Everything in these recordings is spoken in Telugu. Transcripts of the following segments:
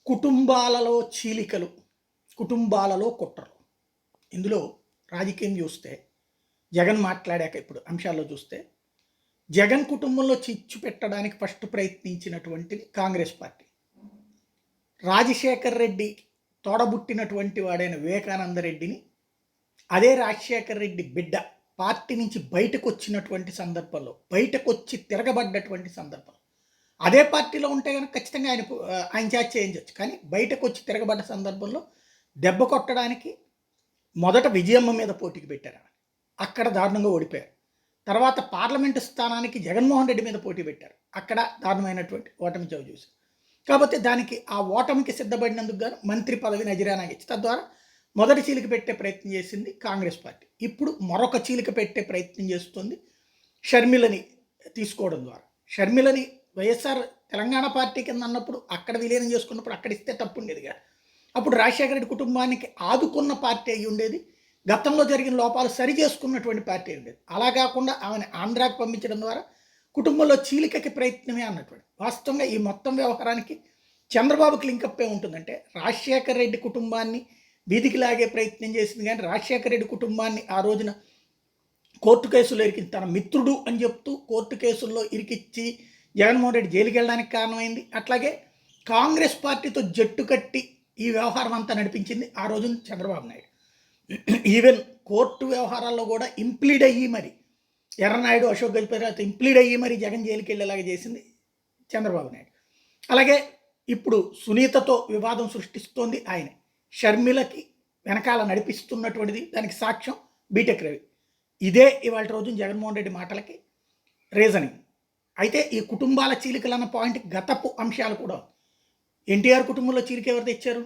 కుటుంబాలలో చీలికలు, కుటుంబాలలో కుట్రలు. ఇందులో రాజకీయం చూస్తే జగన్ మాట్లాడాక ఇప్పుడు అంశాల్లో చూస్తే జగన్ కుటుంబంలో చిచ్చు పెట్టడానికి ఫస్ట్ ప్రయత్నించినటువంటిది కాంగ్రెస్ పార్టీ. రాజశేఖర్ రెడ్డి తోడబుట్టినటువంటి వాడైన వివేకానంద రెడ్డిని అదే రాజశేఖర్ రెడ్డి బిడ్డ పార్టీ నుంచి బయటకు వచ్చినటువంటి సందర్భంలో, బయటకు వచ్చి తిరగబడ్డటువంటి సందర్భం, అదే పార్టీలో ఉంటే కనుక ఖచ్చితంగా ఆయన చేత చేయించవచ్చు. కానీ బయటకు వచ్చి తిరగబడ్డ సందర్భంలో దెబ్బ కొట్టడానికి మొదట విజయమ్మ మీద పోటీకి పెట్టారు. అక్కడ దారుణంగా ఓడిపోయారు. తర్వాత పార్లమెంటు స్థానానికి జగన్మోహన్ రెడ్డి మీద పోటీ పెట్టారు. అక్కడ దారుణమైనటువంటి ఓటమి చవి చూశారు. కాకపోతే దానికి ఆ ఓటమికి సిద్ధపడినందుకు గాను మంత్రి పదవి నజరానాకి ఇచ్చి తద్వారా మొదటి చీలిక పెట్టే ప్రయత్నం చేసింది కాంగ్రెస్ పార్టీ. ఇప్పుడు మరొక చీలిక పెట్టే ప్రయత్నం చేస్తుంది షర్మిలని తీసుకోవడం ద్వారా. షర్మిలని వైఎస్ఆర్ తెలంగాణ పార్టీ కింద అన్నప్పుడు అక్కడ విలీనం చేసుకున్నప్పుడు అక్కడ ఇస్తే తప్పు ఉండేది కాదు. అప్పుడు రాజశేఖర రెడ్డి కుటుంబానికి ఆదుకున్న పార్టీ అయి ఉండేది. గతంలో జరిగిన లోపాలు సరి చేసుకున్నటువంటి పార్టీ ఉండేది. అలా కాకుండా ఆమెను ఆంధ్రాకి పంపించడం ద్వారా కుటుంబంలో చీలికకి ప్రయత్నమే అన్నటువంటి. వాస్తవంగా ఈ మొత్తం వ్యవహారానికి చంద్రబాబుకి లింకప్ ఉంటుందంటే రాజశేఖర రెడ్డి కుటుంబాన్ని వీధికి లాగే ప్రయత్నం చేసింది. కానీ రాజశేఖర రెడ్డి కుటుంబాన్ని ఆ రోజున కోర్టు కేసుల్లో ఇరికించి తన మిత్రుడు అని చెప్తూ కోర్టు కేసుల్లో ఇరికిచ్చి జగన్మోహన్ రెడ్డి జైలుకి వెళ్ళడానికి కారణమైంది. అట్లాగే కాంగ్రెస్ పార్టీతో జట్టు కట్టి ఈ వ్యవహారం అంతా నడిపించింది ఆ రోజున చంద్రబాబు నాయుడు. ఈవెన్ కోర్టు వ్యవహారాల్లో కూడా ఇంప్లీడ్ అయ్యి మరి ఎర్రనాయుడు, అశోక్ గజపతిరాజు ఇంప్లీడ్ అయ్యి మరి జగన్ జైలుకి వెళ్ళేలాగా చేసింది చంద్రబాబు నాయుడు. అలాగే ఇప్పుడు సునీతతో వివాదం సృష్టిస్తోంది ఆయనే. షర్మిలకి వెనకాల నడిపిస్తున్నటువంటిది దానికి సాక్ష్యం బీటెక్ రవి. ఇదే ఇవాళ రోజున జగన్మోహన్ రెడ్డి మాటలకి రీజనింగ్. అయితే ఈ కుటుంబాల చీలికలు అన్న పాయింట్ గతపు అంశాలు కూడా. ఎన్టీఆర్ కుటుంబంలో చీలిక ఎవరు తెచ్చారు?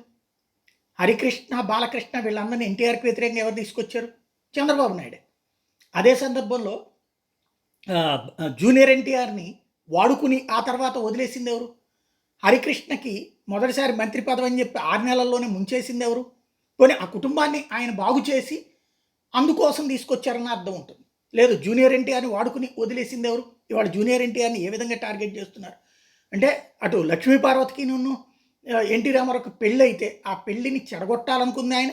హరికృష్ణ, బాలకృష్ణ వీళ్ళందరినీ ఎన్టీఆర్కి వ్యతిరేకంగా ఎవరు తీసుకొచ్చారు? చంద్రబాబు నాయుడే. అదే సందర్భంలో జూనియర్ ఎన్టీఆర్ని వాడుకుని ఆ తర్వాత వదిలేసింది ఎవరు? హరికృష్ణకి మొదటిసారి మంత్రి పదవి అని చెప్పి 6 నెలల్లోనే ముంచేసింది ఎవరు? పోనీ ఆ కుటుంబాన్ని ఆయన బాగు చేసి అందుకోసం తీసుకొచ్చారన్న అర్థం ఉంటుంది. లేదు, జూనియర్ ఎన్టీఆర్ని వాడుకుని వదిలేసింది ఎవరు? ఇవాళ జూనియర్ ఎన్టీఆర్ని ఏ విధంగా టార్గెట్ చేస్తున్నారు అంటే అటు లక్ష్మీ పార్వతికి ఎన్టీ రామారావుకి పెళ్ళి అయితే ఆ పెళ్ళిని చెడగొట్టాలనుకుంది ఆయన.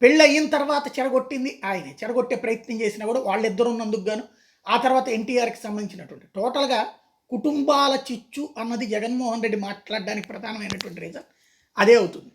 పెళ్ళి అయిన తర్వాత చెడగొట్టింది ఆయనే. చెడగొట్టే ప్రయత్నం చేసినా కూడా వాళ్ళిద్దరు ఉన్నందుకు గాను ఆ తర్వాత ఎన్టీఆర్కి సంబంధించినటువంటి టోటల్గా కుటుంబాల చిచ్చు అన్నది జగన్మోహన్ రెడ్డి మాట్లాడడానికి ప్రధానమైనటువంటి రీజన్ అదే అవుతుంది.